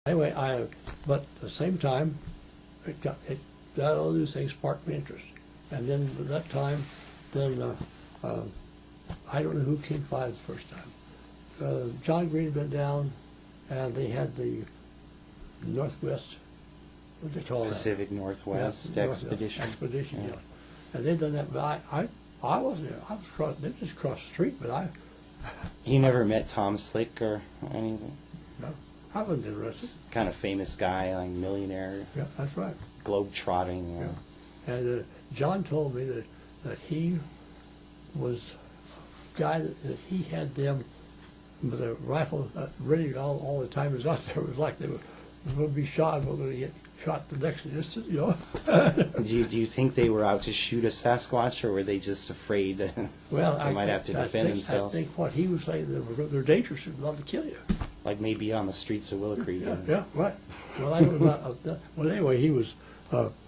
Anyway, but at the same time, that all these things sparked my interest. And then at that time, then I don't know who came by the first time. John Green went down, and they had the Northwest, what do they call Pacific Northwest Expedition. Expedition, yeah. And they'd done that, but I wasn't there. I was they just across the street, but I. You never met Tom Slick or anything? No, I wasn't interested. Kind of famous guy, like millionaire. Yeah, that's right. Globe-trotting. Yeah. And John told me that he was a guy that he had them with a rifle ready all the time. He was out there. It was like they were going to be shot. We're going to get shot the next instant, you know. Do you think they were out to shoot a Sasquatch, or were they just afraid they might have to defend themselves? I think what he was saying, they're dangerous and love to kill you. Like maybe on the streets of Willow Creek. Yeah, right. Well, I don't know about that. Well, anyway, he was.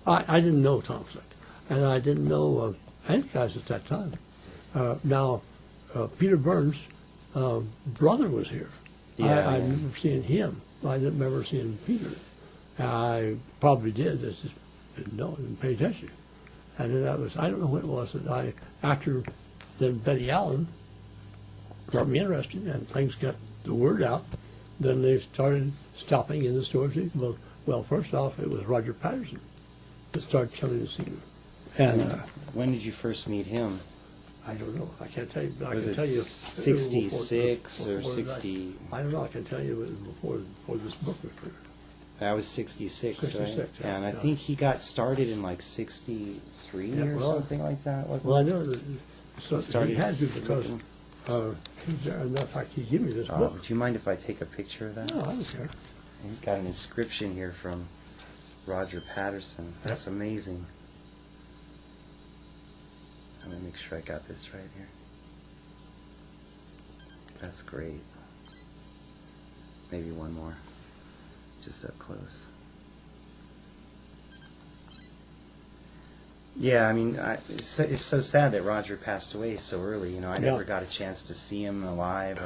I didn't know Tom Slick, and I didn't know any guys at that time. Now, Peter Burns' brother was here. I remember seeing him. I didn't remember seeing Peter. I probably did. I just didn't know, didn't pay attention. And then I don't know what it was that after then Betty Allen got me interested, and things got the word out. Then they started stopping in the stores. Well, first off, it was Roger Patterson that started coming to see me. And when did you first meet him? I don't know. I can't tell you. But was I can tell you 66 or 60? I don't know. I can tell you it was before this book was written. That was 66, 66, right? yeah, and I think he got started in like 63 or something like that, wasn't Well, it? I know that he had to because, in fact, he gave me this book. Do you mind if I take a picture of that? No, I don't care. He's got an inscription here from Roger Patterson. That's amazing. Let me make sure I got this right here. That's great. Maybe one more. Just up close. Yeah, I mean, it's so sad that Roger passed away so early. You know, I never got a chance to see him alive.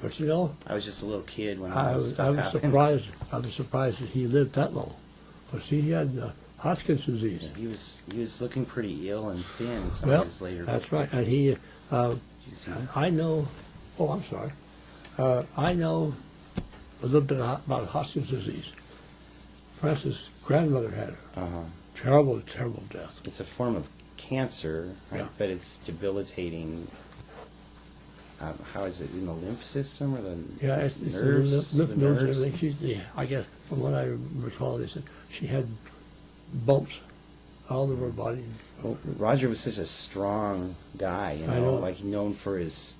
But you know, I was just a little kid when I all this was stuff happened. surprised. I was surprised that he lived that long. But see, he had Hodgkin's disease. Yeah, he was looking pretty ill and thin. Some Well, of his later. that's right. And he, Did you see this? I know. Oh, I'm sorry. I know a little bit about Hodgkin's disease. Francis' grandmother had it. Terrible, terrible death. It's a form of cancer, right? Yeah. But it's debilitating. How is it in the lymph system or the It's nerves? lymph the nodes and nerves? everything. I guess from what I recall, they said she had bumps all over her body. Well, Roger was such a strong guy, you know, I know. like known for his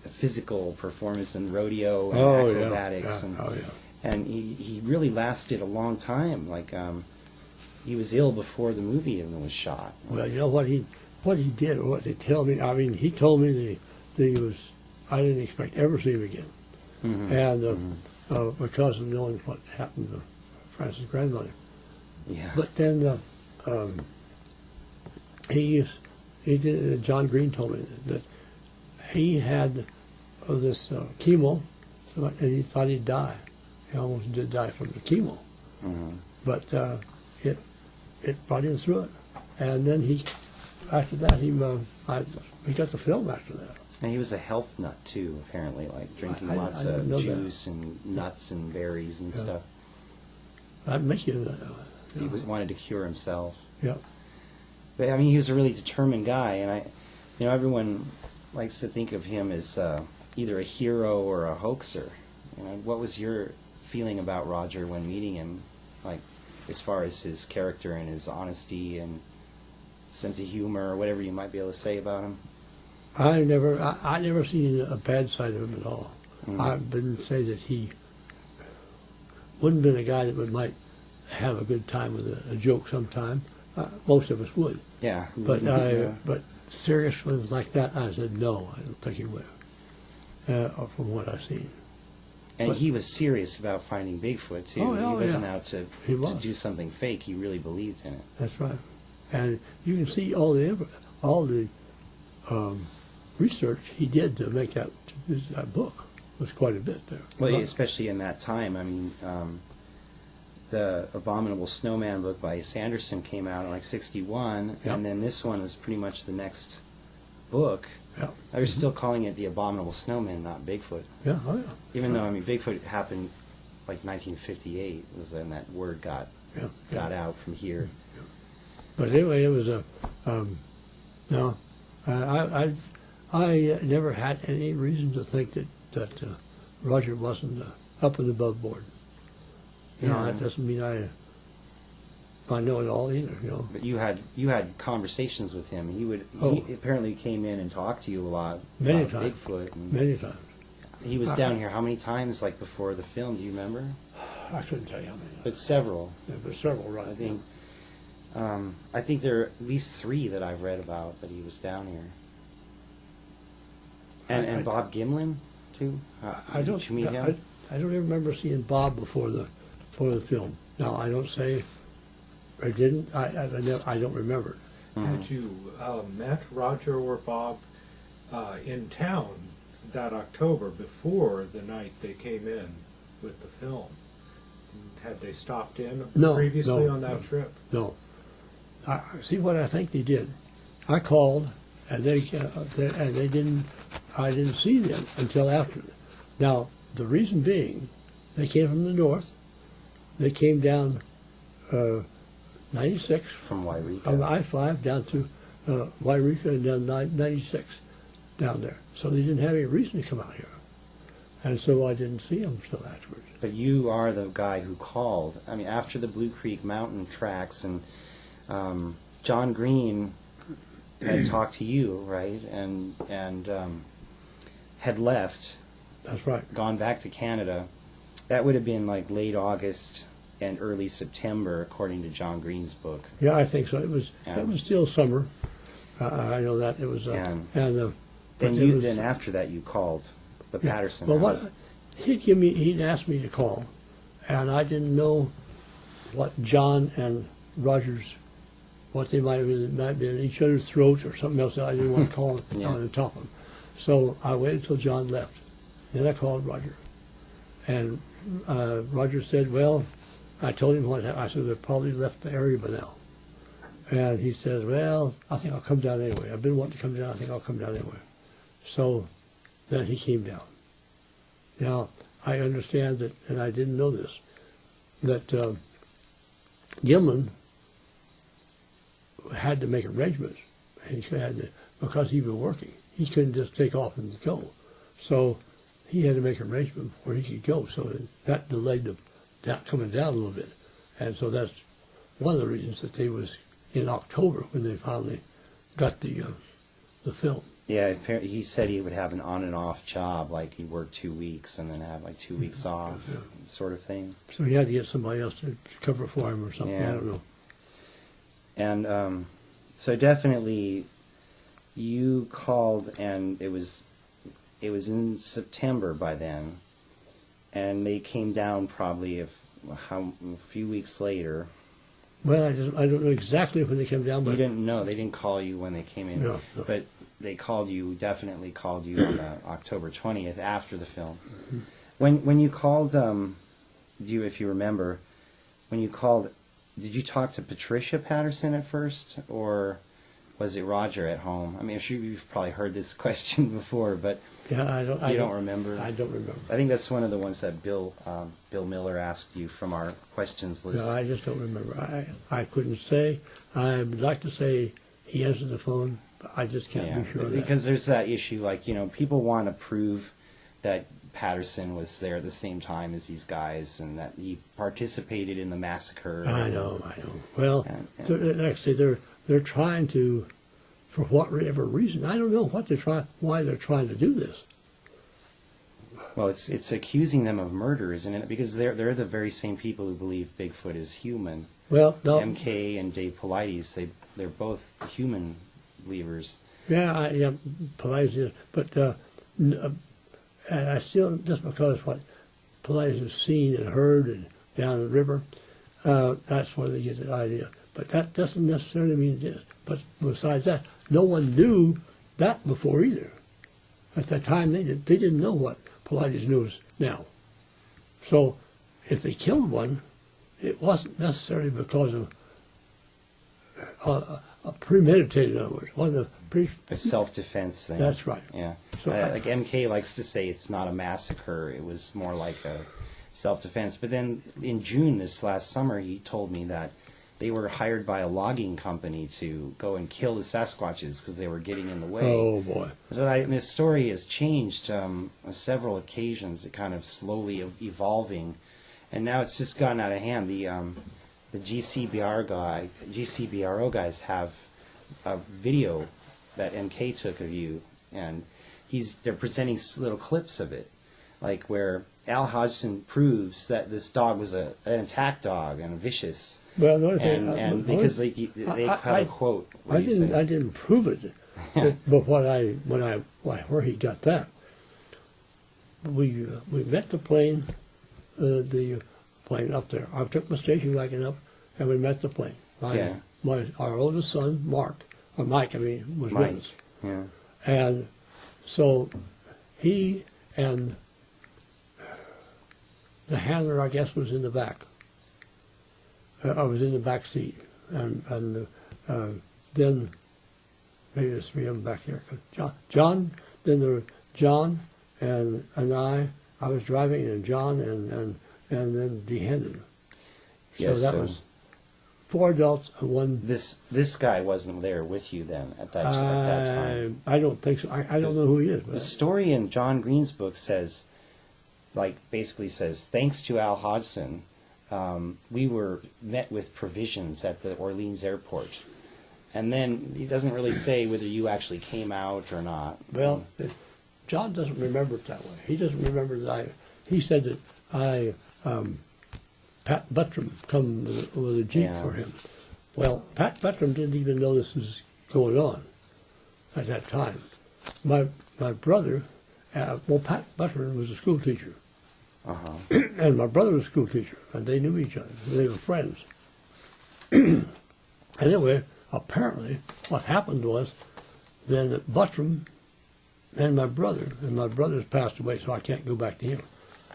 physical performance in rodeo and Oh, yeah, acrobatics, yeah. and he really lasted a long time. Like he was ill before the movie even was shot. Well, you know what he did, what they tell me. I mean, he told me that he was. I didn't expect ever to see him again, and because of knowing what happened to Francis' grandmother. Yeah. But then he did. John Green told me that he had this chemo, and he thought he'd die. He almost did die from the chemo, but it brought him through it. And then after that, he got the film after that. And he was a health nut too, apparently, like drinking lots I of didn't know juice and nuts and berries and stuff. That makes you. He wanted to cure himself. Yeah. But I mean, he was a really determined guy, and everyone likes to think of him as either a hero or a hoaxer. You know, what was your feeling about Roger when meeting him, like as far as his character and his honesty and sense of humor or whatever you might be able to say about him? I never seen a bad side of him at all. I wouldn't say that he wouldn't have been a guy that might have a good time with a joke sometime. Most of us would. Yeah. But but serious ones like that, I said no. I don't think he would have, from what I've seen. And he was serious about finding Bigfoot too. He wasn't out to do something fake. He really believed in it. That's right. And you can see all the research he did to make that book was quite a bit there. Well, especially in that time. I mean, the Abominable Snowman book by Sanderson came out in like 61, Yep. and then this one is pretty much the next book. Yeah. I was still calling it the Abominable Snowman, not Bigfoot. Yeah, oh yeah. Even though, I mean, Bigfoot happened like 1958, was then that word got out from here. But anyway, it was a, no, I never had any reason to think that Roger wasn't up and above board. You know, Yeah. that doesn't mean I know it all either, you know. But you had conversations with him. He apparently came in and talked to you a lot Many about times. Bigfoot. And Many times. he was down here how many times, like before the film? Do you remember? I couldn't tell you how many. But several. There were several, right? I think there are at least 3 that I've read about that he was down here. And Bob Gimlin too. I don't. Did you meet him? I don't even remember seeing Bob before the film. Now I don't say I didn't. I don't remember. Had you met Roger or Bob in town that October before the night they came in with the film? Had they stopped in previously on that trip? No. See what I think they did. I called, and they didn't. I didn't see them until after. Now the reason being, they came from the north. They came down 96 From Wairika. from I-5 down to Wairika and down 96 down there. So they didn't have any reason to come out here, and so I didn't see them until afterwards. But you are the guy who called. I mean, after the Blue Creek Mountain tracks, and John Green had talked to you, right? And had left, That's right. gone back to Canada. That would have been like late August and early September, according to John Green's book. Yeah, I think so. It was Yeah. still summer. I know that it was. And but Then it was- then after that you called the Yeah. Patterson Well, house. he'd asked me to call, and I didn't know what John and Rogers, what they might have been in each other's throats or something else. I didn't want to call Yeah. on and top of them. So I waited till John left. Then I called Roger, and Roger said, "Well," I told him what happened. I said, "They've probably left the area by now." And he says, "Well, I think I'll come down anyway. I've been wanting to come down. I think I'll come down anyway." So then he came down. Now, I understand that, and I didn't know this, that Gimlin had to make arrangements. He had to, because he was working. He couldn't just take off and go. So he had to make arrangements before he could go. So that delayed that coming down a little bit. And so that's one of the reasons that they was in October when they finally got the film. Yeah, apparently he said he would have an on and off job, like he'd work 2 weeks and then have like 2 weeks off, Yeah. sort of thing. So he had to get somebody else to cover for him or something. Yeah. I don't know. And so definitely you called, and it was in September by then, and they came down probably a few weeks later. Well, I don't know exactly when they came down, but You didn't know. They didn't call you when they came in. No. But they definitely called you on October 20th after the film. When you called, if you remember, when you called, did you talk to Patricia Patterson at first, or was it Roger at home? I mean, I'm sure you've probably heard this question before, but yeah, you don't remember? I don't remember. I think that's one of the ones that Bill Miller asked you from our questions list. No, I just don't remember. I couldn't say. I'd like to say he answered the phone, but I just can't be sure of that. Because there's that issue, like, people want to prove that Patterson was there at the same time as these guys and that he participated in the massacre. I know. Well, And- like I say, they're trying to, for whatever reason, I don't know why they're trying to do this. Well, it's accusing them of murder, isn't it? Because they're the very same people who believe Bigfoot is human. Well, no. MK and Dave Paulides, they're both human believers. Yeah, Paulides, but I still, just because what Paulides has seen and heard and down the river, that's where they get the idea. But that doesn't necessarily mean it is. But besides that, no one knew that before either. At the time, they didn't know what Paulides knows now. So if they killed one, it wasn't necessarily because of a premeditated, in other words. It wasn't A self-defense thing. That's right. Yeah. So Like MK likes to say it's not a massacre, it was more like a self-defense. But then in June this last summer, he told me that they were hired by a logging company to go and kill the Sasquatches because they were getting in the way. Oh, boy. So this story has changed on several occasions, it kind of slowly evolving. And now it's just gotten out of hand. The GCBRO guys have a video that MK took of you, and they're presenting little clips of it, like where Al Hodgson proves that this dog was an attack dog and vicious. Well, the only thing, and because they have a quote. I didn't prove it, but where he got that, we met the plane up there. I took my station wagon up, and we met the plane. Our oldest son, Mike, was Mike, with us. Yeah. And so he and the handler, I guess, was in the back. I was in the back seat, and then maybe there's three of them back there. John, then there was John and I was driving, and John and then Dee Hendon. So Yes, that was 4 adults and one. This guy wasn't there with you then at that time. I don't think so. I don't know who he is. The story in John Green's book basically says, thanks to Al Hodgson, we were met with provisions at the Orleans airport. And then he doesn't really say whether you actually came out or not. Well, John doesn't remember it that way. He doesn't remember that he said that Pat Buttram come with a Jeep for him. Well, Pat Buttram didn't even know this was going on at that time. My brother, Pat Buttram was a school teacher. And my brother was a school teacher, and they knew each other. They were friends. Anyway, apparently, what happened was then Buttram and my brother's passed away, so I can't go back to him.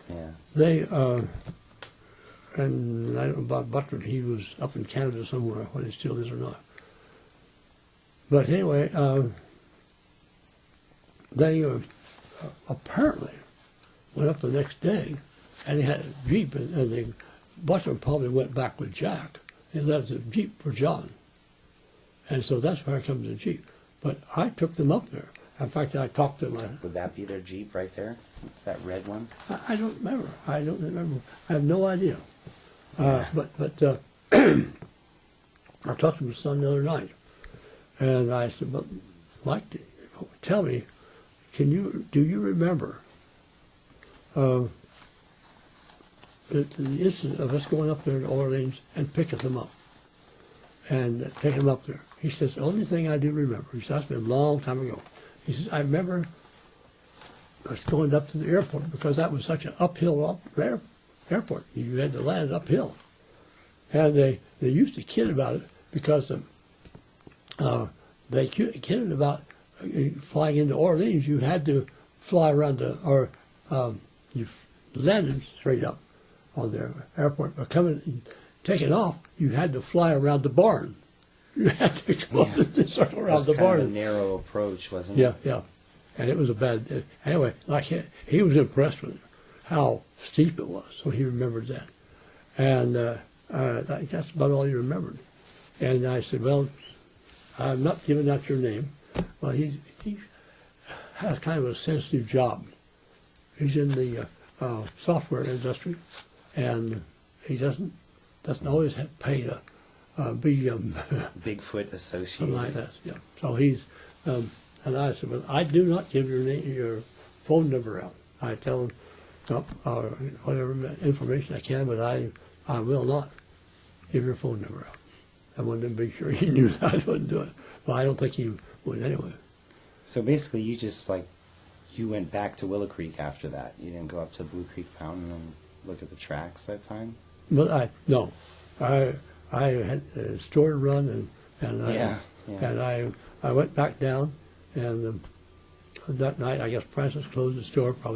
Yeah. They, and I don't know about Buttram, he was up in Canada somewhere, whether he still is or not. But anyway, they apparently went up the next day, and they had a Jeep, and Buttram probably went back with Jack. He left the Jeep for John. And so that's where I come to the Jeep. But I took them up there. In fact, I talked to them. Would that be their Jeep right there? That red one? I don't remember. I have no idea. But I talked to my son the other night, and I said, "But Mike, tell me, do you remember the incident of us going up there to Orleans and picking them up and taking them up there?" He says, "The only thing I do remember," he says, "that's been a long time ago." He says, "I remember us going up to the airport because that was such an uphill airport. You had to land uphill." And they used to kid about it because they kidded about flying into Orleans. You had to fly around you landed straight up on the airport. But taking off, you had to fly around the barn. You had to go the circle around the barn. Kind of a narrow approach, wasn't it? Yeah. And it was a bad. Anyway, like he was impressed with how steep it was, so he remembered that. And that's about all he remembered. And I said, "Well, I'm not giving out your name." Well, he has kind of a sensitive job. He's in the software industry, and he doesn't always pay to be Bigfoot associated. something like that. Yeah. So he's and I said, "Well, I do not give your phone number out. I tell him whatever information I can, but I will not give your phone number out." I wanted to be sure he knew that I wouldn't do it. Well, I don't think he would anyway. So basically, you went back to Willow Creek after that. You didn't go up to Blue Creek Mountain and look at the tracks that time? But I had a store to run, and I went back down, and that night I guess Francis closed the store probably.